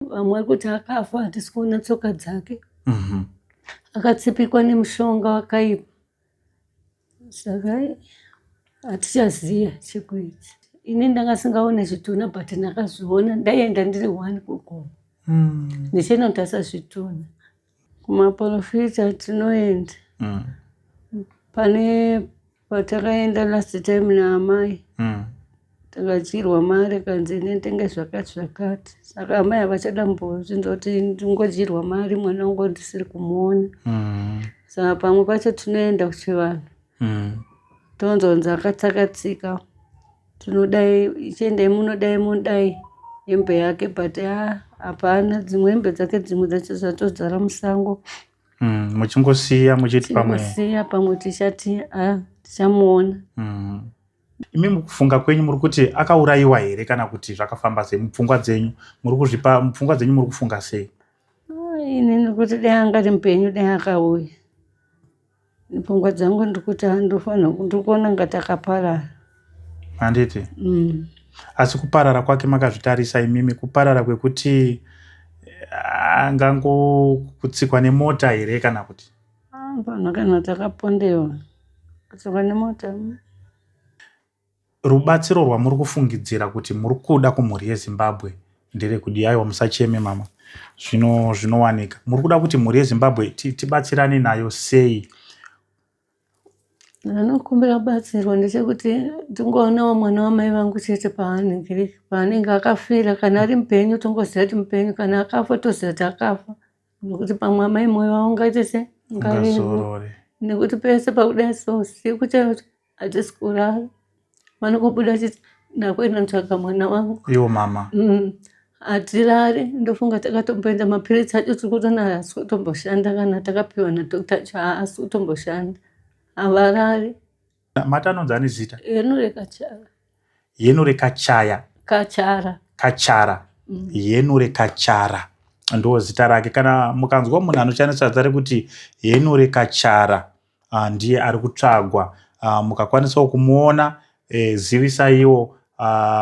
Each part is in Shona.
Vamwe kuti akafa hatisi kuona tsoka dzake. Akatsipikwa nemushonga wakaipa. Saka hatichaziva chekuita. Ini ndanga singaone zvitunha but ndakazviona ndaienda ndiri 1 kugomo. Ndichena tasazvitunha. Kumaprofita tinoenda. Pane patakaenda last time naamai. Takadzirwa mari kanzi nendenge zvakati. Saka amai havachada mbozvindoti ndingodzirwa mari mwana wangu ndisiri kumuona. Saka pamwe pacho tinoenda kuchivanhu. Tonzonzi akatsakatsika. Tinodai ichiendai munodai hembe yake but hapana dzimwe hembe dzake dzimwe dzacho dzatodzara musango. Muchingosiya muchiti pamwe. Muchingosiya pamwe tichati tichamuona. Imi mukufunga kwenyu muri kuti akaurayiwa here kana kuti zvakafamba sei mupfungwa dzenyu muri kuzvipa mupfungwa dzenyu muri kufunga sei? Ini kuti dai angari mupenyu dai akauya. Mupfungwa dzangu ndikuti ndofanira ndikuona ngati akaparara. Handiti? Asi kuparara kwake makazvitarisa imimi kuparara kwekuti angangokutsikwa nemota here kana kuti? Panhu kana takapondewa kutsikwa nemota. Rubatsiro rwamuri kufungidzira kuti muri kuda kumhuri yeZimbabwe nderekuti aiwa musacheme mama zvinowanika. Muri kuda kuti mhuri yeZimbabwe tibatsirane nayo sei? Ndinokumbira batsirwa ndechekuti ndingoona mwana wamai vangu chete paanenge akafira. Kana ari mupenyu tongoziva kuti mupenyu, kana akafa toziva kuti akafa. Nekuti pamwe amai moyo wavo ungaite ungazorore. Nekuti pese pakudai so sikuchero hatisi kurara. Vanokubuda chiti ndakwenda ndotsvaka mwana wangu. Iwo mama. Hatirari ndofunga takatomboenda mapiritsi acho tiri kutoona haasi kutomboshanda kana takapiwa nadhokita acho haasi kutomboshanda. Havarari. Matanonzani zita? Yenure Kachara. Yenure Kachaya. Kachara. Yenure Kachara. Ndo zita rake. Kana mukanzwa munhu anoshandisa zita rekuti Yenure Kachara ndiye ari kutsvagwa. Mukakwanisawo kumuona zivisaiwo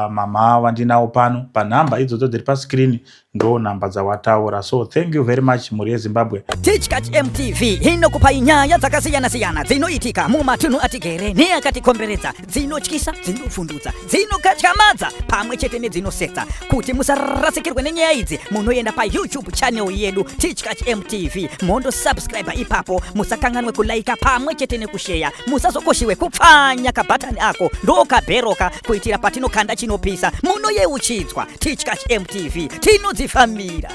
mama vandinawo pano panhamba idzodzo dziri paskrini ndo nhamba dzawataura. So thank you very much mhuri yeZimbabwe. Teachcatch MTV inokupai nyaya dzakasiyana-siyana dzinoitika mumatunhu atigere neakatikomberedza, dzinotyisa, dzinofundudza, dzinokatyamadza pamwe chete nedzinosetsa. Kuti musarasikirwe nenyaya idzi munoenda paYouTube channel yedu Teachcatch MTV mondosubscribe ipapo. Musakanganwe kulaika pamwe chete nekusheya. Musazokoshiwe kupfanya kabhatani ako ndokabheroka kuitira patinokanda chinopisa munoyeuchidzwa. Teachcatch MTV tinodzifamira.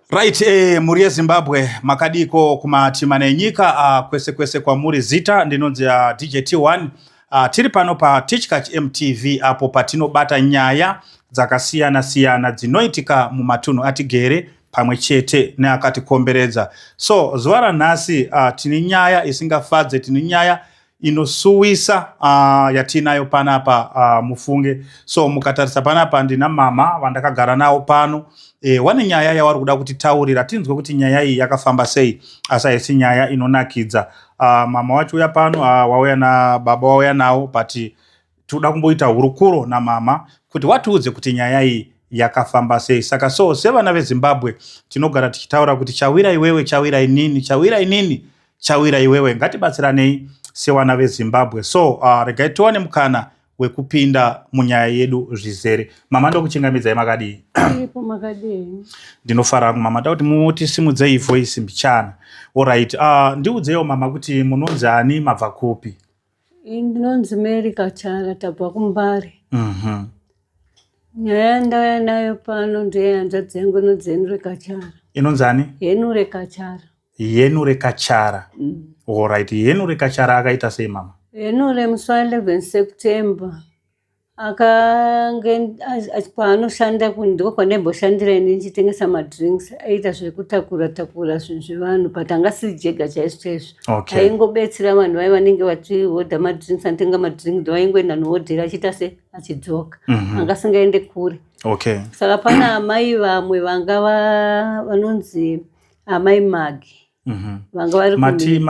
Right, mhuri yeZimbabwe makadiko kumatima nenyika kwese kwamuri zita ndinonzi DJ T1. Tiri pano pa Teachcatch MTV apo patinobata nyaya dzakasiyana-siyana dzinoitika mumatunhu atigere pamwe chete neakatikomberedza. So zuva ranhasi tine nyaya isingafadze, tine nyaya inosuwisa yatinayo panapa mufunge. So mukatarisa panapa ndina mama vandakagara nawo pano. Wane nyaya yavari kuda kutitaurira tinzwe kuti nyaya iyi yakafamba sei asi haisi nyaya inonakidza. Mama wacho uya pano wauya na baba wauya nawo but toda kumboita hurukuro namama kuti watiudze kuti nyaya iyi yakafamba sei. Saka so sevana veZimbabwe tinogara tichitaura kuti chawira iwewe chawira inini, chawira inini chawira iwewe. Ngatibatsiranei sevana veZimbabwe. So regai tiwane mukana wekupinda munyaya yedu zvizere. Mama ndokuchingamidzai makadii? Ipo makadii. Ndinofara mama kuti mutisimudzei voice mbichana. Alright, ndiudzewo mama kuti munonzi ani mabva kupi? Ndinonzi Mary Kachara tabva kuMbare. Nyaya ndauya nayo pano ndeyanzvadzi yangu inonzi Yenure Kachara. Inonzi ani? Yenure Kachara. Yenure Kachara. Alright, Yenure Kachara akaita sei mama? Yenure musi wa 11 September akange paanoshanda ndiko kwandaimboshandira ini ndichitengesa madrinks. Aita zvekutakura zvinhu zvevanhu but angasi jega chaizvo chaizvo. Aingobetsera vanhu vai vanenge vachihodha madrinks, anotenga madrinks ndoaingoenda nohodhera achiita se achidzoka. Angasingaende kure. Saka pana amai vamwe vanga vanonzi amai Magi.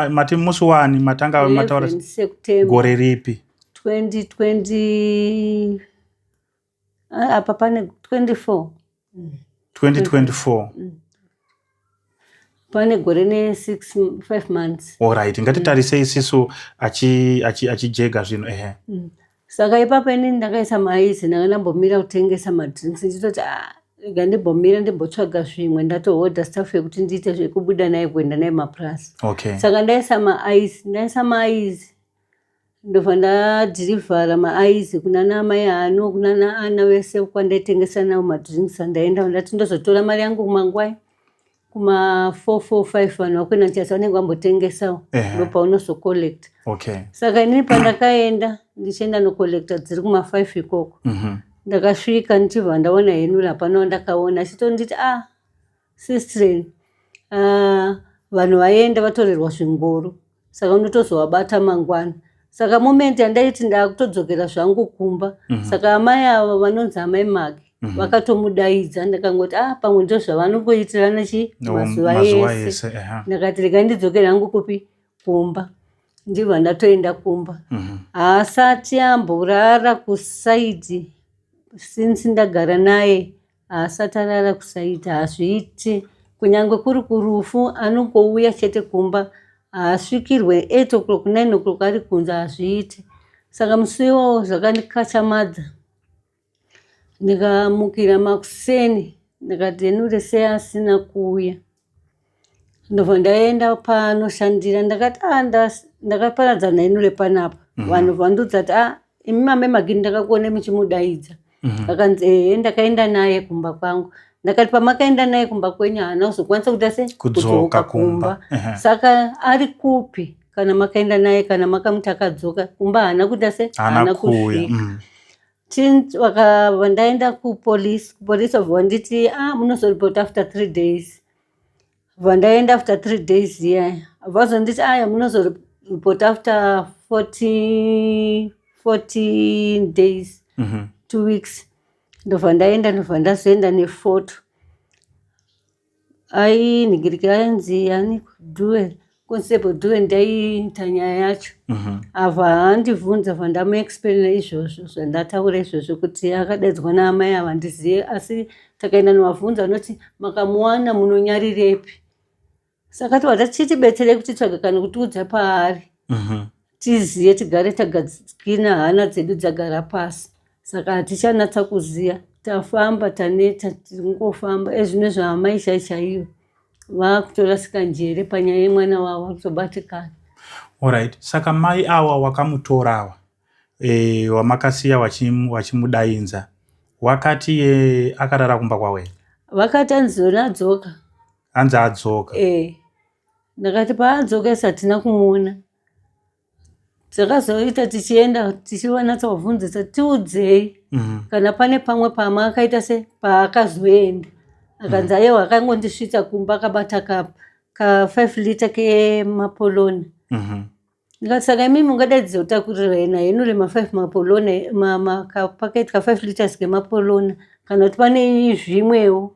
Mati musi wani matanga mataura gore ripi? 2020 apa pane 24 2024. Pane gore ne 5 months. Alright, ngatitarise isisu achijega zvino Saka ipapo ini ndakaisa maizi ndakambomira kutengesa madrinks ndichitoti ndimbomira ndimbotsvaga zvimwe ndatohodha staff yekuti ndiite zvekubuda naye kuenda naye maprasi. Okay. Saka ndaisa maaizi ndobva ndadhirivhara maaizi kunana amai ano kunana ana vese kwandaitengesa nawo madrinks andaenda ndati ndozotora mari yangu kumangwai kuma 445 vanhu vakwena ndichasa vanenge vambotengesawo ndopaunozocollect. Okay. Saka inini pandakaenda ndichienda nocollecta dziri kuma 5 ikoko. Ndakasvika ndichibva ndaona henuri hapana wandakaona achitonditi sister vanhu vaenda vatorerwa zvingoro saka unotozovabata mangwana. Saka moment yandaiti ndakutodzokera zvangu kumba saka amai ava vanonzi amai Magi vakatomudaidza ndakangoti pamwe ndo zvavanongoitirana mazuva ese. Ndakati rega ndidzokera hangu kupi kumba. Ndibva ndatoenda kumba. Asati amborara kusaidi since ndagara naye asati arara kusaidi hazviiti kunyange kuri kurufu anongouya chete kumba asvikirwe 8 o'clock 9 o'clock ari kunze hazviiti. Saka musi iwowo zvakandikachamadza ndikamukira makuseni ndikati henuri sei asina kuuya. Ndobva ndaenda panoshandira ndakati ndakaparadzana henuri panapa vanhu vandudzati imi mame Magi ndakakuone muchimudaidza. Akanzi ndakaenda naye kumba kwangu. Ndakati pamakaenda naye kumba kwenyu haana kuzokwanisa kuti kudzoka kumba. Saka ari kupi kana makaenda naye kana makamuti akadzoka kumba haana kuti haana kusvika. Ndaenda kupolisi wabva nditi munozoripota after 3 days. Vandaenda after 3 days vazonditi munozoripota after 14 days 2 weeks. Ndobva ndaenda ndazoenda nefoto ainhingirika ainzi ani Duel Constable Duel ndaiita nyaya yacho. Abva handibvunza vandamuexplaina izvozvo zvandataura izvozvo kuti akadaidzwa naamai ava ndizive asi takaenda novabvunza vanoti makamuwana munonyarirepi. Saka tobva tachitibetserei kuti tsvaga kana kutiudza paari tiziye tigare tagadzikina hana dzedu dzagara pasi. Saka hatichanatsa kuziya tafamba taneta tingofamba ezvino zvaamai chaiyo vakutorasika njere panyaya yemwana wavo varikutobatikana. Alright. Saka mai awa wakamutorawa wamakasiya wachimudainza wakati akarara kumba kwawe? Vakati anzona adzoka. Anzi adzoka? Ndakati paadzoka hatina kumuona. Takazoita tichienda tichiwanatsa kuvhunzisa tiudzei kana pane pamwe paakaita paakazoenda. Akanzi aiwa akangondisvitsa kumba akabata ka 5 liter kemapoloni. Ndikati saka imimi mungadaidzira kutakurira ena henuri ma5 mapoloni paketi ka 5 liters kemapoloni kana kuti pane zvimwewo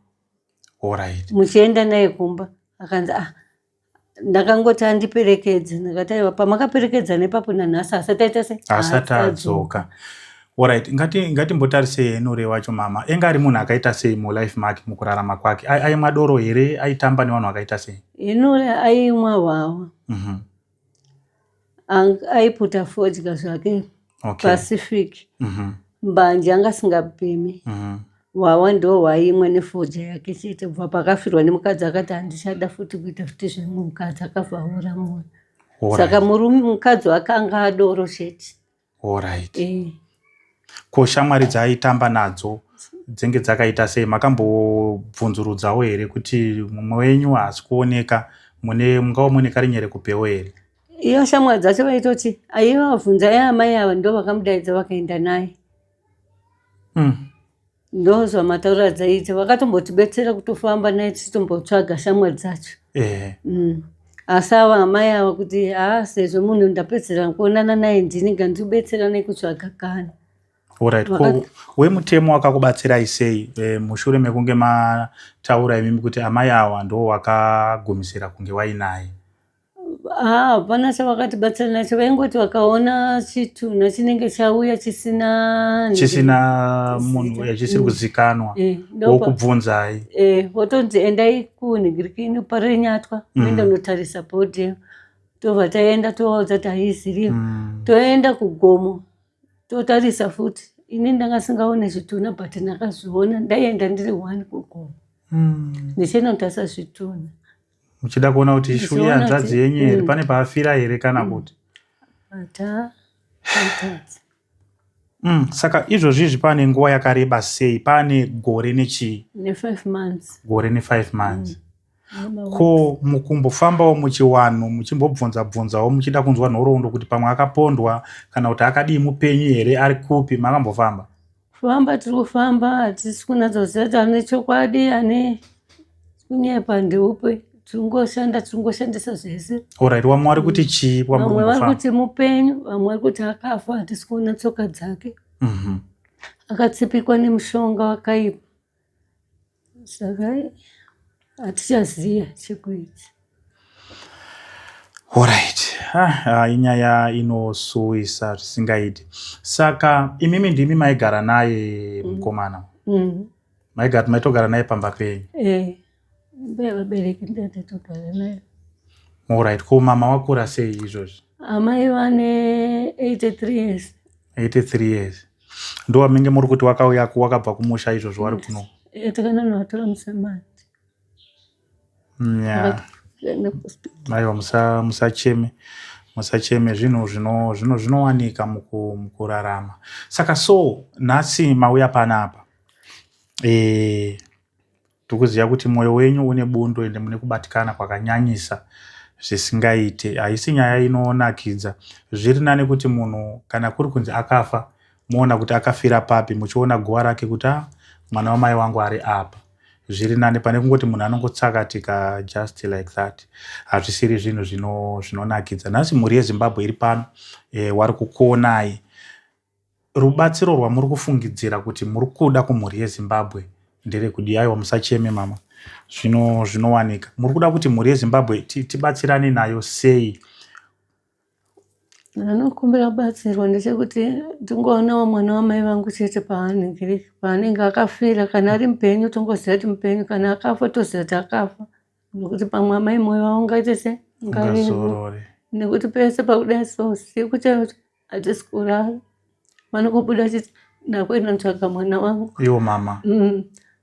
muchienda naye kumba. Akanzi ndakangoti andiperekedze. Ndakati aiwa pamakaperekedza nepapo nanhasi asati adzoka. Alright, ngatimbotarise henuri wacho mama. Enga ari munhu akaita sei mulife make mukurarama kwake? Aimwa doro here? Aitamba nevanhu vakaita sei? Henuri aimwa hwahwa. Aiputa fodya zvake Pacific. Mbanje anga asingapimi. Hwahwa ndo hwaimwa nefodya yake chete. Kubva pakafirwa nemukadzi akati handichada futi kuita futi zvimwe, mukadzi akavhaura mwoyo. Saka mukadzi wake anga adoro chete. Alright. Ko shamwari dzaaitamba nadzo dzenge dzakaita sei? Makambobvunzurudzawo here kuti mumwe wenyu haasi kuoneka, mungava mune karinyere kupewo here? Iyo shamwari dzacho vaitoti aiva vabvunzai amai ava ndo vakamudaidza vakaenda naye. Ndo zvamataura dzaita. Vakatombotibetsera kutofamba naye tichitombotsvaga shamwari dzacho. Asi ava amai ava kuti sezvo munhu ndapedzera kuonana naye ndini ngandibetsera nekutsvaga kana. Alright. Wemutemo wakakubatsirai sei mushure mekunge mataura imimi kuti amai ava ndo wakagumisira kunge wainaye? hapana chavakatibatsira nacho, vaingoti vakaona chitunha chinenge chauya chisina munhu yachisiri kuzikanwa wokubvunzai votonzi endai kunhigirikini parenyatwa muenda unotarisa bhodhi. Tobva taenda tovaudza kuti haiziviwo, toenda kugomo totarisa futi. Ini ndanga singaone zvitunha but ndakazviona, ndaienda ndiri 1 kugomo ndichienda kuti asazvitunha. Muchida kuona kuti shuya hanzvadzi yenyu here pane paafira here kana kuti saka izvozvizvi pane nguva yakareba sei? Pane gore nechi ne5 months. Gore ne5 months. Ko mukumbofambawo muchiwanhu muchimbobvunza-bvunzawo muchida kunzwa nhoroondo kuti pamwe akapondwa kana kuti akadii mupenyu here, ari kupi? Makambofamba? Kufamba tiri kufamba, hatisi kunatsoziva kuti ane chokwadi ane kunyepa ndeupe. Tingoshandisa zvese. Alright, vamwe vari kuti chii? Vamwe vari kuti mupenyu, vamwe vari kuti akafa, hatisi kuona tsoka dzake. Akatsipikwa nemushonga wakaipa. Saka hatichaziva chekuita. Alright, inyaya inosuwisa zvisingaiti. Saka imimi ndimi maigara naye mukomana? Maitogara naye pamba penyu? Vabereki ndatotogara naye. Alright, ko mama wakura sei izvozvi? Amai vane 83 years. 83 years. Ndo wamenge muri kuti wakauya wakabva kumusha izvozvi wari kuno? Takananovatora musamati. Aiwa, musacheme, zvinhu zvinowanika mukurarama. Saka nhasi mauya panapa, tikuziva kuti mwoyo wenyu une bundo ende mune kubatikana kwakanyanyisa zvisingaite. Haisi nyaya inonakidza. Zviri nani kuti munhu kana kuri kunzi akafa moona kuti akafira papi, muchiona guva rake kuti mwana wamai wangu ari apa. Zviri nani pane kungoti munhu anongotsakatika just like that. Hazvisiri zvinhu zvinonakidza. Nhasi mhuri yeZimbabwe iri pano, wari kukuonai. Rubatsiro rwamuri kufungidzira kuti muri kuda kumhuri yeZimbabwe nderekudii? Aiwa, musacheme mama, zvinowanika. Muri kuda kuti mhuri yeZimbabwe tibatsirane nayo sei? Ndanokumbira batsirwa ndechekuti tingoona mwana wamai vangu chete paanenge akafira. Kana ari mupenyu tongoziva kuti mupenyu, kana akafa toziva kuti akafa. Nokuti pamwe amai mwoyo wavo ungaite se ungazorore. Nekuti pese pakudai siye kutaura kuti hatisi kurara. Vanokubuda chiti ndakwenda ndotsvaka mwana wangu. Iwo mama.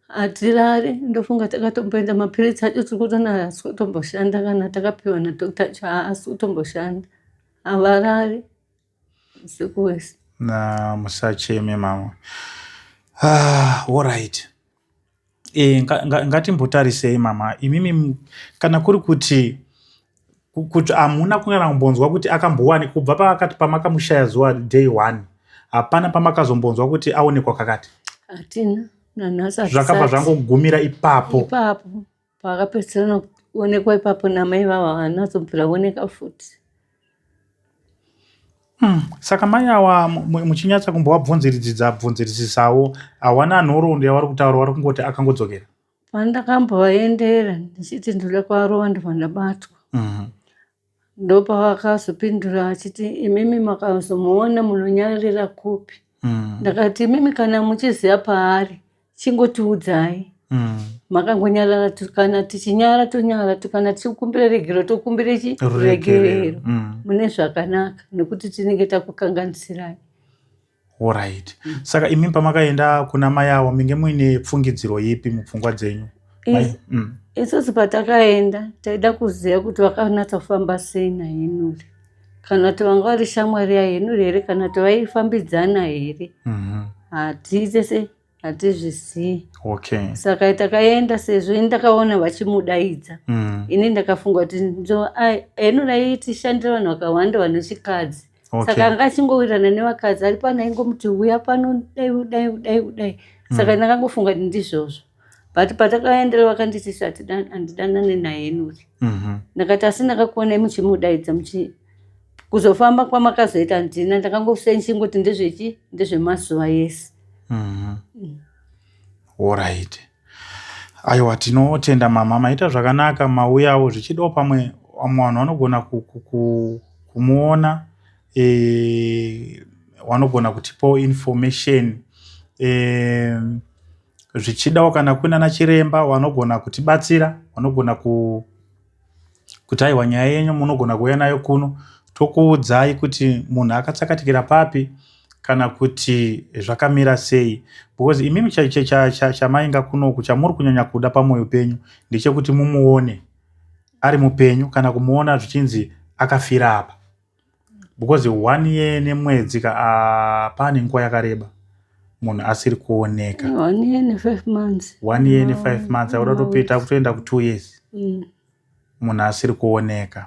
Hatirare, ndofunga takatomboenda mapiritsi acho tiri kutona haasi kutomboshanda kana takapiwa nadhokita acho haasi kutomboshanda. Havarari usiku wese. Musacheme mama. Alright. Ngatimbotarisei mama, imimi kana kuri kuti hamuna kungana kumbonzwa kuti akambowani kubva pakati pamakamushaya zuva day 1 hapana pamakazombonzwa kuti aonekwa kakati? Hatina. Zvakabva zvangogumira ipapo pakapedzisira kuonekwa ipapo namai vavo havanazombira kuoneka futi. Saka mai ava muchinyatsa kumbovabvunziridzisawo, hawana nhoroondo yavari kutaura, vari kungoti akangodzokera? Pandakambovaendera ndichiti ndoda kuvarova ndobva ndabatwa. Ndopavakazopindura achiti imimi makazomuona munonyarira kupi? Ndakati imimi kana muchiziva paari chingotiudzai. Makangonyarara, kana tichinyara tonyara, kana tichikumbira regero tokumbira regerero. Mune zvakanaka nekuti tinenge takukanganisirai. Alright. Saka imimi pamakaenda kuna mai avo minge muine pfungidziro ipi mupfungwa dzenyu? Isusu patakaenda taida kuziva kuti vakanatsa kufamba sei naHenuri, kana kuti vanga vari shamwari yaHenuri here, kana kuti vaifambidzana here. Hatise hatizvizivi. Okay. Saka takaenda sezvo ndakaona vachimudaidza. Ini ndakafunga kuti Henuri aitishandira vanhu vakawanda vanechikadzi. Saka anga achingowirirana nevakadzi ari pano aingomuti uya pano dai. Saka ndakangofunga kuti ndizvozvo. But patakaendera vakanditisa handidanane naHenuri. Ndakati asi ndakakuonai muchimudaidza kuzofamba kwamakazoita handina, ndakangosengoti ndezvemazuva ese. Alright. Aiwa, tinotenda mama, maita zvakanaka, mauyawo zvichidawo pamwe vanhu vanogona kumuona, vanogona kutipawo information, zvichidawo kana kunana chiremba vanogona kutibatsira, vanogona kuti aiwa nyaya yenyu munogona kuuya nayo kuno tokuudzai kuti munhu akatsakatikira papi kana kuti zvakamira sei, because imimi chamainga kunoku chamuri kunyanya kuda pamwoyo penyu ndechekuti mumuone ari mupenyu kana kumuona zvichinzi akafira apa, because 1 year nemwedzi pane nguva yakareba munhu asiri kuoneka. 1 year and 5 months. 1 year and 5 months auda topeta kutoenda ku 2 years munhu asiri kuoneka.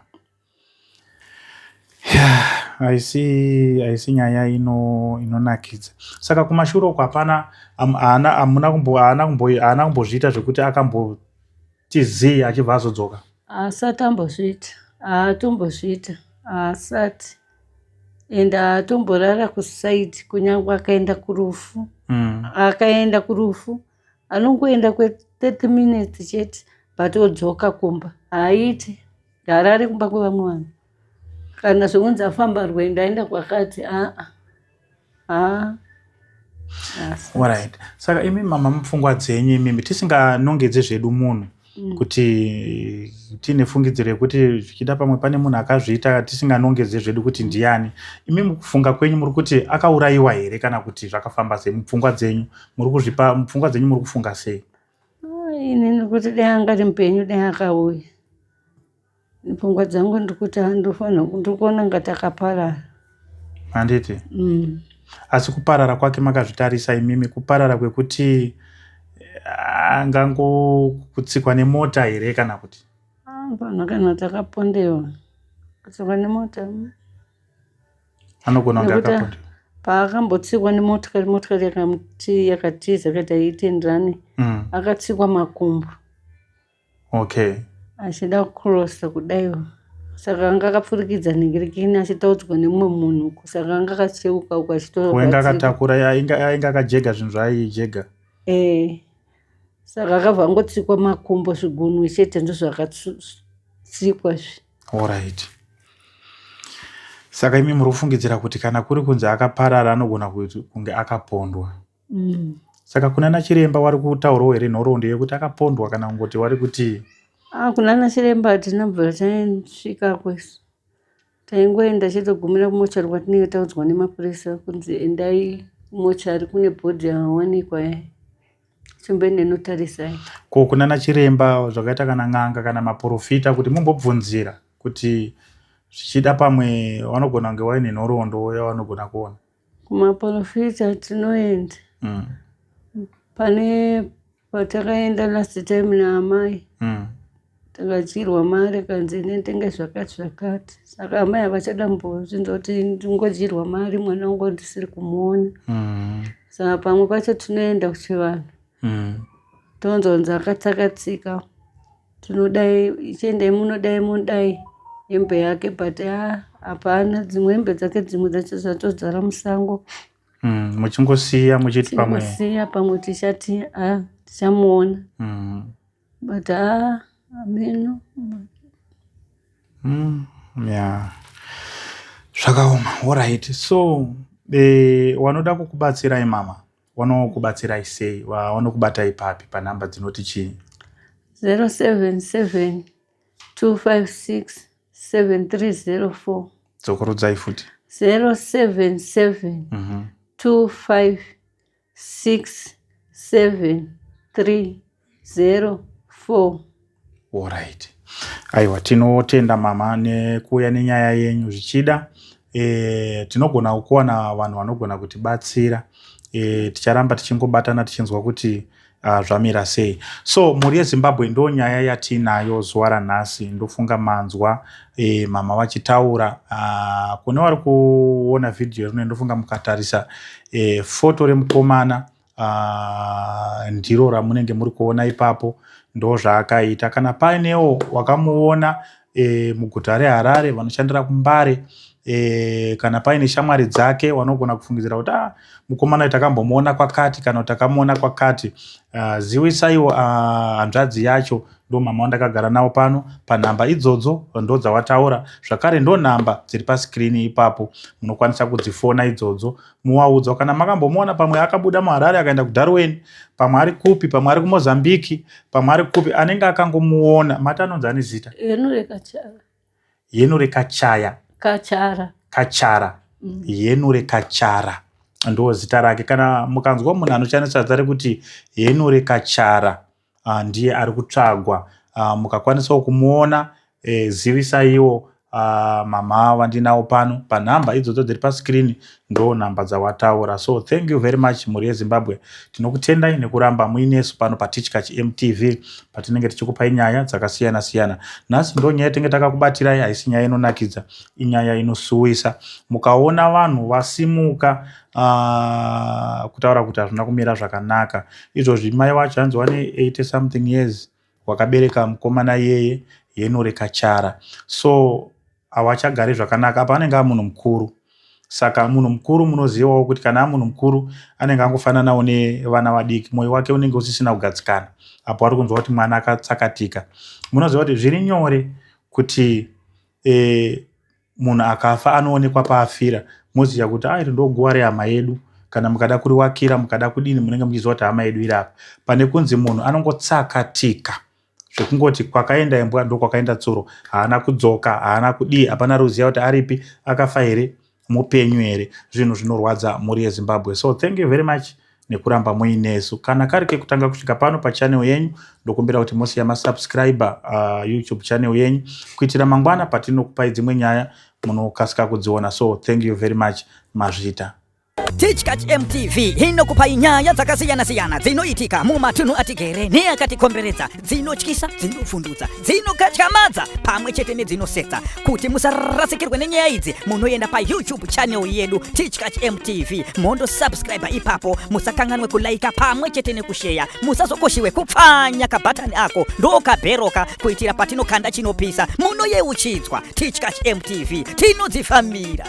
Aisi nyaya inonakidza. Saka kumashure uko hapana haana kumbozviita zvekuti akambotizii achibva azodzoka. Asati ambozviita, haatombozviita, asati. Ende haatomborara kusaidi kunyangwe akaenda kurufu. Akaenda kurufu anongoenda kwe30 minutes chete but odzoka kumba. Haaiti ndarari kumba kwevamwe vanhu. Kana zvounzi afamba rwendo aenda kwakati Alright. Saka imi mama mupfungwa dzenyu imimi tisinganongedze zvedu munhu kuti tine fungidziro yekuti zvichida pamwe pane munhu akazviita tisinganongedze zvedu kuti ndiani, imi mukufunga kwenyu muri kuti akaurayiwa here kana kuti zvakafamba sei? Mupfungwa dzenyu muri kufunga sei? Inini kuti dai angari mupenyu dai akauya. Pfungwa dzangu ndikuti ndikuona ngati akaparara. Handiti? Asi kuparara kwake makazvitarisa imimi, kuparara kwekuti angangokutsikwa nemota here kana kuti? Panhu kana takapondewa kutsikwa nemota. Anogona kunge akapondewa. Paakambotsikwa nemotokari yakatiza kuti haitenderani, akatsikwa makumbo. Okay. Achida kucrossa kudaiwo. Saka anga akapfurikidza nhingirekini achitaudzwa nemumwe munhu. Saka anga akacheuka uko achitora. Wenga akatakura ainga akajega zvinhu zvaaijega. Saka akabva angotsikwa makumbo zvigunwe chete ndozvakatsikwa zvi. Alright. Saka imi muri kufungidzira kuti kana kuri kunzi akaparara anogona kunge akapondwa. Saka kunana chiremba wari kutaurawo here nhoroondo yekuti akapondwa kana kungoti wari kuti kunana chiremba hatina bvira taisvika kwesu. Taingoenda chitogumira kumochari kwatinenge taudzwa nemapurisa kunzi endai kumochari kune bhodhi yawanikwa chimbene notarisai. Ko kunana chiremba zvakaita kana n'anga kana maprofita kuti mumbobvunzira kuti zvichida pamwe vanogona kunge vaine nhoroondo yavanogona kuona? Kumaprofita tinoenda. Pane patakaenda last time naamai. Takadyirwa mari kanzi nendenge zvakati. Saka amai havachada mbozvinza kuti ndingodyirwa mari mwana wangu ndisiri kumuona. Saka pamwe pacho tinoenda kuchivanhu. Tonzonzi akatsakatsika. Tinodai ichiendai munodai hembe yake but hapana, dzimwe hembe dzake dzimwe dzacho dzatodzara musango. Muchingosiya muchiti pamwe. Tichingosiya pamwe tichati tichamuona. But ameno. Yeah. Zvakaoma. Alright. So wanoda kukubatsirai mama. Wanokubatsirai sei? Wanokubatai papi panhamba dzinoti chii? 077 256 7304. Dzokorudzai futi. 077 256 7304. Alright. Aiwa, tinotenda mama nekuuya nenyaya yenyu zvichida. Tinogona kuwana vanhu vanogona kutibatsira. Ticharamba tichingobatana tichinzwa kuti zvamira sei. So muri yeZimbabwe ndo nyaya yatinayo zuva ranhasi. Ndofunga manzwa mama vachitaura. Kune vari kuona video rino ndofunga mukatarisa foto remukomana ndiro ramunenge muri kuona ipapo ndo zvaakaita. Kana painewo wakamuona muguta reHarare, vanoshandira kuMbare, kana paine shamwari dzake vanogona kufungidzira kuti mukomana takambomuona kwakati kana takamuona kwakati. Zivisaiwo hanzvadzi yacho, ndo mama wandakagara nawo pano. Panhamba idzodzo ndo dzawataura, zvakare ndo nhamba dziri paskirini ipapo, munokwanisa kudzifona idzodzo muwaudza kana makambomuona. Pamwe akabuda muHarare akaenda kuDarwen, pamwe ari kupi, pamwe ari kuMozambique, pamwe ari kupi, anenge akangomuona. Mati anonzi ane zita? Yenure Kachaya. Kachara. Yenure Kachara ndo zita rake. Kana mukanzwa munhu anoshandisa zita rekuti Yenure Kachara, ndiye ari kutsvagwa. Mukakwanisawo kumuona, zivisaiwo mama vandinawo pano. Panhamba idzodzo dziri paskirini ndo nhamba dzawataura. So thank you very much mhuri yeZimbabwe. Tinokutendai nekuramba muinesu pano paTichkach MTV, patinenge tichikupai nyaya dzakasiyana siyana. Nhasi ndo nyaya tinenge takakubatirai, haisi nyaya inonakidza, inyaya inosuwisa. Mukaona vanhu vasimuka kutaura kuti hazvina kumira zvakanaka, izvozvi mai wacho hanzi wane 80 something years, wakabereka mukomana yeye Yenure Kachara. So havachagari zvakanaka. Apa anenge munhu mukuru. Saka munhu mukuru munozivawo kuti kana munhu mukuru anenge angofananawo nevana vadiki, mwoyo wake unenge usisina kugadzikana. Apo ari kunzwa kuti mwana akatsakatika. Munoziva kuti zviri nyore kuti munhu akafa anoonekwa paafira, moziva kuti iri ndo guva rehama yedu. Kana mukada kuriwakira, mukada kudini, munenge muchiziva kuti hama yedu iri apa. Pane kunzi munhu anongotsakatika, zvekungoti kwakaenda imbwa ndo kwakaenda tsuro, haana kudzoka, haana kudii, hapana ruziva kuti aripi, akafa here, mupenyu here. Zvinhu zvinorwadza mhuri yeZimbabwe. So thank you very much nekuramba muinesu. Kana kari kekutanga kusvika pano pachannel yenyu, ndokumbira kuti mosiya masubscriber YouTube channel yenyu, kuitira mangwana patinokupai dzimwe nyaya munokasika kudziona. So thank you very much. Mazvita. Tichkach MTV inokupai nyaya dzakasiyana-siyana dzinoitika mumatunhu atigere neakatikomberedza, dzinotyisa, dzinofundutsa, dzinokatyamadza pamwe chete nedzinosetsa. Kuti musarasikirwe nenyaya idzi, munoenda paYouTube channel yedu Tichkach MTV, mondo subscribe ipapo, musakanganwe kulaika pamwe chete nekusheya, musazokoshiwe kupfanya kabhatani ako ndokabheroka, kuitira patinokanda chinopisa munoyeuchidzwa. Tichkach MTV tinodzifamira.